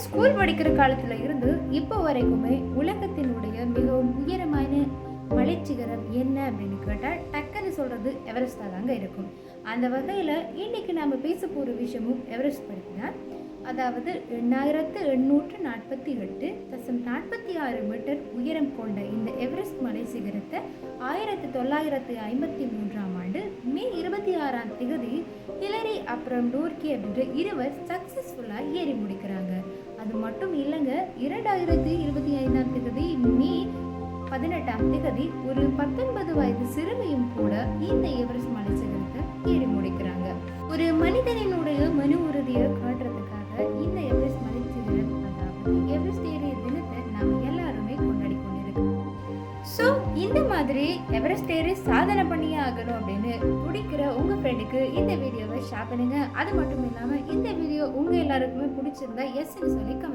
School படிக்கிற காலத்துல இருந்து இப்போ வரைக்குமே உலகத்தினுடைய மிகவும் உயரமான மலைச்சிகரம் என்ன அப்படின்னு கேட்டால் டக்குன்னு சொல்றது எவரெஸ்டாக தாங்க இருக்கும். அந்த வகையில் இன்னைக்கு நாம பேச போகிற விஷயமும் எவரெஸ்ட் பற்றி தான். அதாவது 8848.46 மீட்டர் உயரம் கொண்ட இந்த எவரெஸ்ட் மலை சிகரத்தை 1953ஆம் ஆண்டு மே 26ஆம் தேதி ஹிலரி அப்புறம் டோர்கி அப்படின்ற இருவர் சக்சஸ்ஃபுல்லாக ஏறி முடிக்கிறாங்க. அது மட்டும் இல்லைங்க, 2025ஆம் தேதி மே 18ஆம் தேதி ஒரு 19 வயது சிறுமியும் கூட இந்த எவரெஸ்ட் மலை சிகரத்தை ஏறி முடிக்கிறாங்க. ஒரு மனிதனினுடைய மன உறுதியை காட்டுறதுக்காக இந்த எவரெஸ்ட் மலை சிகரம், அதாவது எவரெஸ்ட் ஏறிய தினத்தை நாம் எல்லாருமே கொண்டாடி கொண்டிருக்கோம். ஸோ இந்த மாதிரி எவரெஸ்ட் ஏறி சாதனை பண்ணியே ஆகணும் அப்படின்னு பிடிக்கிற உங்கள் ஃப்ரெண்டுக்கு இந்த வீடியோவை ஷேர் பண்ணுங்க. அது மட்டும் இல்லாமல் இந்த வீடியோ உங்கள் எல்லாருக்குமே பிடிச்சிருந்தா எஸ்ன்னு சொல்லி கமெண்ட்